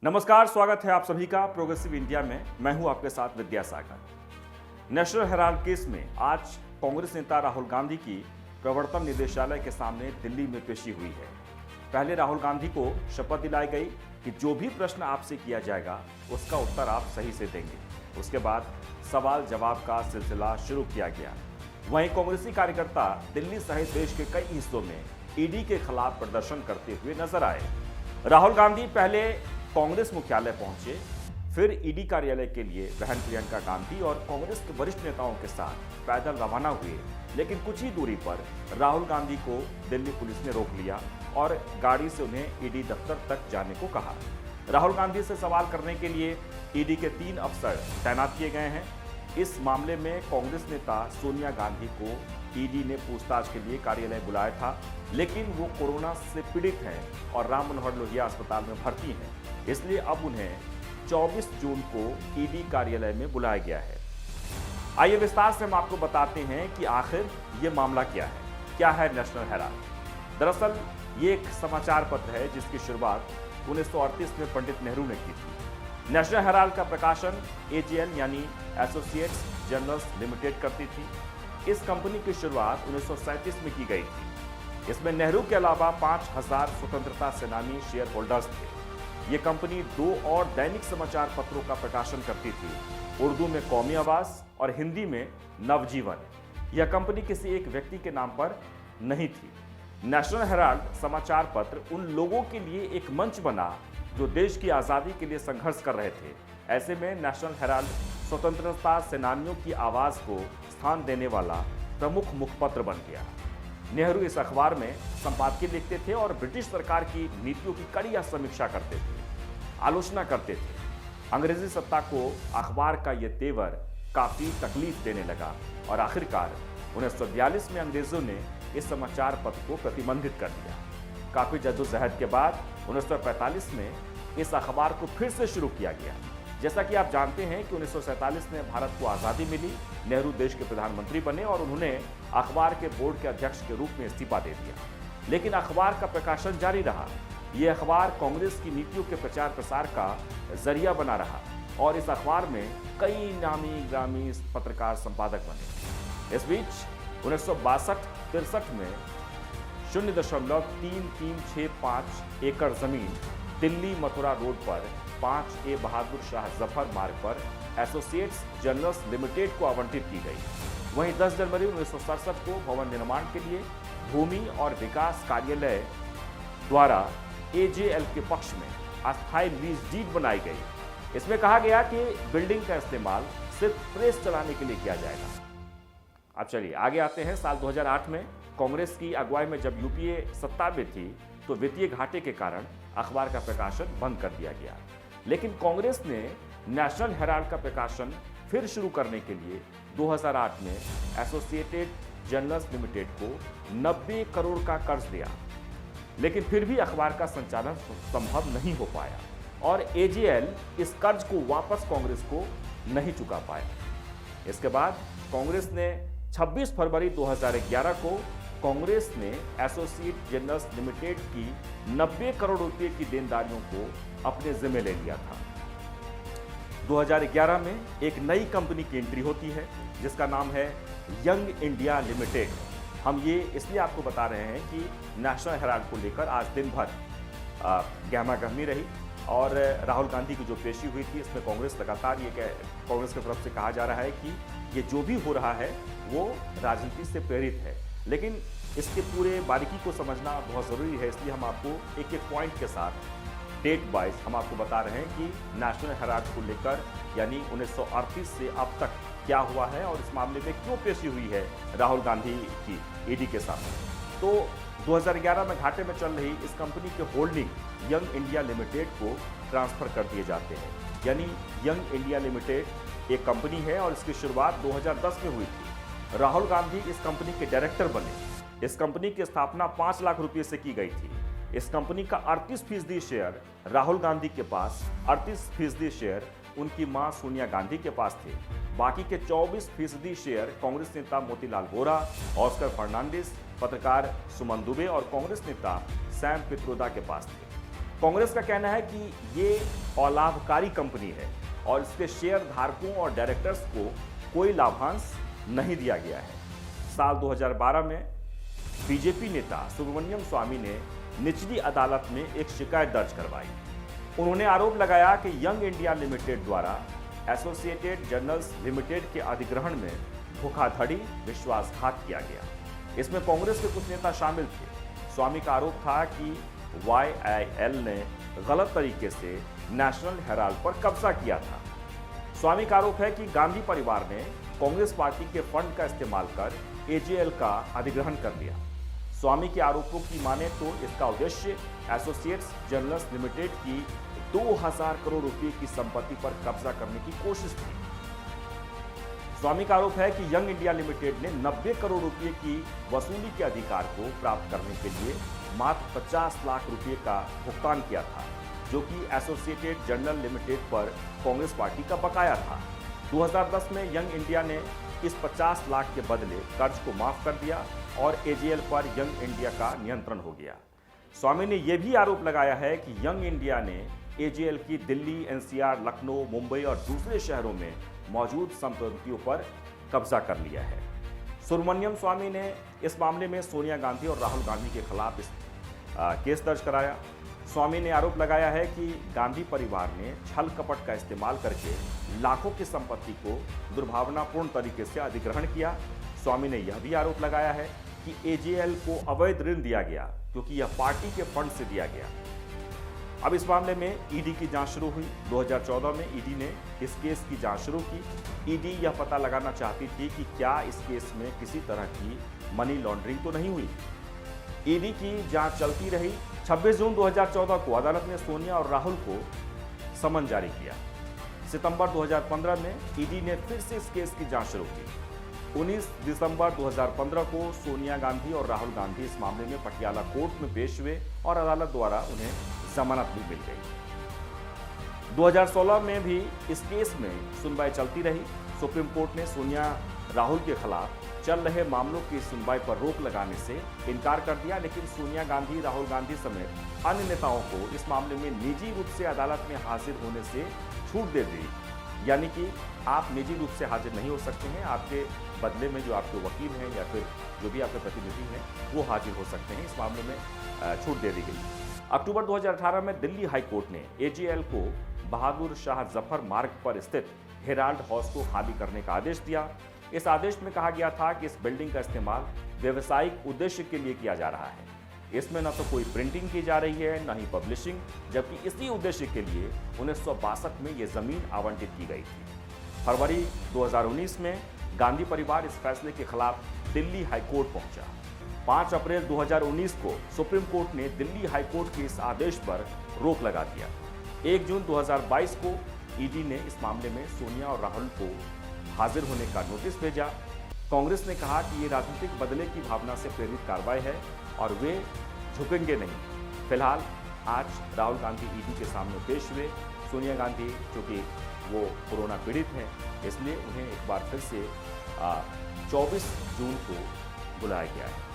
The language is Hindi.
नमस्कार, स्वागत है आप सभी का प्रोग्रेसिव इंडिया में। मैं हूं आपके साथ विद्यासागर। नेशनल हेराल्ड केस में आज कांग्रेस नेता राहुल गांधी की प्रवर्तन निदेशालय के सामने दिल्ली में पेशी हुई है। पहले राहुल गांधी को शपथ दिलाई गई कि जो भी प्रश्न आपसे किया जाएगा उसका उत्तर आप सही से देंगे। उसके बाद सवाल जवाब का सिलसिला शुरू किया गया। वहीं कांग्रेसी कार्यकर्ता दिल्ली सहित देश के कई हिस्सों में ईडी के खिलाफ प्रदर्शन करते हुए नजर आए। राहुल गांधी पहले कांग्रेस मुख्यालय पहुंचे, फिर ईडी कार्यालय के लिए बहन प्रियंका गांधी और कांग्रेस के वरिष्ठ नेताओं के साथ पैदल रवाना हुए। लेकिन कुछ ही दूरी पर राहुल गांधी को दिल्ली पुलिस ने रोक लिया और गाड़ी से उन्हें ईडी दफ्तर तक जाने को कहा। राहुल गांधी से सवाल करने के लिए ईडी के 3 अफसर तैनात किए गए हैं। इस मामले में कांग्रेस नेता सोनिया गांधी को ईडी ने पूछताछ के लिए कार्यालय बुलाया था, लेकिन वो कोरोना से पीड़ित हैं और राम मनोहर लोहिया अस्पताल में भर्ती हैं। इसलिए अब उन्हें 24 जून को ईडी कार्यालय में बुलाया गया है। आइए विस्तार से हम आपको बताते हैं कि आखिर ये मामला क्या है नेशनल हेराल्ड। दरअसल ये एक समाचार पत्र है जिसकी शुरुआत 1938 में पंडित नेहरू ने की थी। नेशनल हेराल्ड का प्रकाशन एजीएल यानी एसोसिएट्स जर्नल्स लिमिटेड करती थी। इस कंपनी की शुरुआत 1937 में की गई थी। इसमें नेहरू के अलावा 5000 स्वतंत्रता सेनानी शेयर होल्डर्स थे। ये कंपनी 2 और दैनिक समाचार पत्रों का प्रकाशन करती थी, उर्दू में कौमी आवाज और हिंदी में नवजीवन। यह कंपनी किसी एक व्यक्ति के नाम पर नहीं थी। नेशनल हेराल्ड समाचार पत्र उन लोगों के लिए एक मंच बना जो देश की आज़ादी के लिए संघर्ष कर रहे थे। ऐसे में नेशनल हेराल्ड स्वतंत्रता सेनानियों की आवाज को स्थान देने वाला प्रमुख मुखपत्र बन गया। नेहरू इस अखबार में संपादकीय लिखते थे और ब्रिटिश सरकार की नीतियों की कड़ी समीक्षा करते थे, आलोचना करते थे। अंग्रेजी सत्ता को अखबार का यह तेवर काफी तकलीफ देने लगा और आखिरकार 1942 में अंग्रेजों ने इस समाचार पत्र को प्रतिबंधित कर दिया। काफी जद्दोजहद के बाद 1945 में इस अखबार को फिर से शुरू किया गया। जैसा कि आप जानते हैं कि 1947 में भारत को आज़ादी मिली, नेहरू देश के प्रधानमंत्री बने और उन्होंने अखबार के बोर्ड के अध्यक्ष के रूप में इस्तीफा दे दिया। लेकिन अखबार का प्रकाशन जारी रहा। ये अखबार कांग्रेस की नीतियों के प्रचार प्रसार का जरिया बना रहा और इस अखबार में कई नामी ग्रामी पत्रकार संपादक बने। इस बीच 1962-63 में 0.3365 एकड़ जमीन दिल्ली मथुरा रोड पर 5A बहादुर शाह जफर मार्ग पर एसोसिएट्स जर्नल्स लिमिटेड को आवंटित की गई। वहीं 10 जनवरी 1967 को भवन निर्माण के लिए भूमि और विकास कार्यालय द्वारा एजेएल के पक्ष में अस्थायी लीज डीड बनाई गई। इसमें कहा गया कि बिल्डिंग का इस्तेमाल सिर्फ प्रेस चलाने के लिए किया जाएगा। अब चलिए आगे आते हैं। साल 2008 में कांग्रेस की अगुवाई में जब यूपीए सत्ता में थी तो वित्तीय घाटे के कारण अखबार का प्रकाशन बंद कर दिया गया। लेकिन कांग्रेस ने नेशनल हेराल्ड का प्रकाशन फिर शुरू करने के लिए 2008 में एसोसिएटेड जर्नल्स लिमिटेड को 90 करोड़ का कर्ज दिया। लेकिन फिर भी अखबार का संचालन संभव नहीं हो पाया और एजेएल इस कर्ज को वापस कांग्रेस को नहीं चुका पाया। इसके बाद कांग्रेस ने 26 फरवरी 2011 को कांग्रेस ने एसोसिएट जर्नल्स लिमिटेड की 90 करोड़ रुपए की देनदारियों को अपने जिम्मे ले लिया था। 2011 में एक नई कंपनी की एंट्री होती है जिसका नाम है यंग इंडिया लिमिटेड। हम ये इसलिए आपको बता रहे हैं कि नेशनल हेराल्ड को लेकर आज दिन भर गहमागहमी रही और राहुल गांधी की जो पेशी हुई थी इसमें कांग्रेस लगातार कांग्रेस की तरफ से कहा जा रहा है कि ये जो भी हो रहा है वो राजनीति से प्रेरित है। लेकिन इसके पूरे बारीकी को समझना बहुत ज़रूरी है, इसलिए हम आपको एक एक पॉइंट के साथ डेट वाइज हम आपको बता रहे हैं कि नेशनल हेराल्ड को लेकर यानी 1938 से अब तक क्या हुआ है और इस मामले में क्यों पेशी हुई है राहुल गांधी की ईडी के सामने। तो 2011 में घाटे में चल रही इस कंपनी के होल्डिंग यंग इंडिया लिमिटेड को ट्रांसफर कर दिए जाते हैं। यानी यंग इंडिया लिमिटेड एक कंपनी है और इसकी शुरुआत 2010 में हुई थी। राहुल गांधी इस कंपनी के डायरेक्टर बने। इस कंपनी की स्थापना 5 लाख रुपए से की गई थी। इस कंपनी का 38% शेयर राहुल गांधी के पास, 38% शेयर उनकी मां सोनिया गांधी के पास थे। बाकी के 24% शेयर कांग्रेस नेता मोतीलाल वोरा, ऑस्कर फर्नांडिस, पत्रकार सुमन दुबे और कांग्रेस नेता सैम पित्रोदा के पास थे। कांग्रेस का कहना है कि ये अलाभकारी कंपनी है और इसके शेयर धारकों और डायरेक्टर्स को कोई लाभांश नहीं दिया गया है। साल 2012 में बीजेपी नेता सुब्रमण्यम स्वामी ने निचली अदालत में एक शिकायत दर्ज करवाई। उन्होंने आरोप लगाया कि यंग इंडिया लिमिटेड द्वारा एसोसिएटेड जर्नल्स लिमिटेड के अधिग्रहण में धोखाधड़ी, विश्वासघात किया गया। इसमें कांग्रेस के कुछ नेता शामिल थे। स्वामी का आरोप था कि YIL ने गलत तरीके से नेशनल हेराल्ड पर कब्जा किया था। स्वामी का आरोप है कि गांधी परिवार ने कांग्रेस पार्टी के फंड का इस्तेमाल कर AJL का अधिग्रहण कर लिया। स्वामी के आरोपों की माने तो इसका उद्देश्य एसोसिएट्स जर्नल्स लिमिटेड की 2000 करोड़ रुपए की संपत्ति पर कब्जा करने की कोशिश थी। स्वामी का आरोप है कि यंग इंडिया लिमिटेड ने 90 करोड़ रुपए की वसूली के अधिकार को प्राप्त करने के लिए मात्र 50 लाख रुपए का भुगतान किया था, जो कि एसोसिएटेड जर्नल लिमिटेड पर कांग्रेस पार्टी का बकाया था। 2010 में यंग इंडिया ने इस 50 लाख के बदले कर्ज को माफ कर दिया और AJL पर यंग इंडिया का नियंत्रण हो गया। स्वामी ने यह भी आरोप लगाया है कि यंग इंडिया ने AJL की दिल्ली, NCR, लखनऊ, मुंबई और दूसरे शहरों में मौजूद संपत्तियों पर कब्जा कर लिया है। सुब्रमण्यम स्वामी ने इस मामले में सोनिया गांधी और राहुल गांधी के खिलाफ केस दर्ज कराया। स्वामी ने आरोप लगाया है कि गांधी परिवार ने छल कपट का इस्तेमाल करके लाखों की संपत्ति को दुर्भावनापूर्ण तरीके से अधिग्रहण किया। स्वामी ने यह भी आरोप लगाया है कि AJL को अवैध ऋण दिया गया, क्योंकि यह पार्टी के फंड से दिया गया। अब इस मामले में ED की जांच शुरू हुई। 2014 में ED ने इस केस की जांच शुरू की। ED यह पता लगाना चाहती थी कि क्या इस केस में किसी तरह की मनी लॉन्ड्रिंग तो नहीं हुई। ED की जांच चलती रही। 26 जून 2014 को अदालत ने सोनिया और राहुल को समन जारी किया। सितंबर 2015 में ED ने फिर से इस केस की जांच शुरू की। 19 दिसंबर 2015 को सोनिया गांधी और राहुल गांधी इस मामले में पटियाला कोर्ट में पेश हुए और अदालत द्वारा उन्हें जमानत भी मिल गई। 2016 में भी इस केस में सुनवाई चलती रही। सुप्रीम कोर्ट ने सोनिया राहुल के खिलाफ चल रहे मामलों की सुनवाई पर रोक लगाने से इनकार कर दिया, लेकिन सोनिया गांधी, राहुल गांधी समेत अन्य नेताओं को इस मामले में निजी रूप से अदालत में हाजिर होने से छूट दे दी। यानी कि आप निजी रूप से हाजिर नहीं हो सकते हैं, आपके बदले में जो आपके वकील हैं या फिर जो भी आपके प्रतिनिधि हैं वो हाजिर हो सकते हैं। इस मामले में छूट दे दी गई। अक्टूबर 2018 में दिल्ली हाई कोर्ट ने AJL को बहादुर शाह जफर मार्ग पर स्थित हेराल्ड हाउस को खाली करने का आदेश दिया। इस आदेश में कहा गया था कि इस बिल्डिंग का इस्तेमाल व्यावसायिक उद्देश्य के लिए किया जा रहा है। इसमें न तो कोई प्रिंटिंग की जा रही है, न ही पब्लिशिंग, जबकि इसी उद्देश्य के लिए 1962 में ये जमीन आवंटित की गई थी। फरवरी 2019 में गांधी परिवार इस फैसले के खिलाफ दिल्ली हाईकोर्ट पहुंचा। 5 अप्रैल 2019 को सुप्रीम कोर्ट ने दिल्ली हाईकोर्ट के इस आदेश पर रोक लगा दिया। 1 जून 2022 को ED ने इस मामले में सोनिया और राहुल को हाजिर होने का नोटिस भेजा। कांग्रेस ने कहा कि ये राजनीतिक बदले की भावना से प्रेरित कार्रवाई है और वे झुकेंगे नहीं। फिलहाल आज राहुल गांधी ED के सामने पेश हुए। सोनिया गांधी, चूंकि वो कोरोना पीड़ित हैं, इसलिए उन्हें एक बार फिर से 24 जून को बुलाया गया है।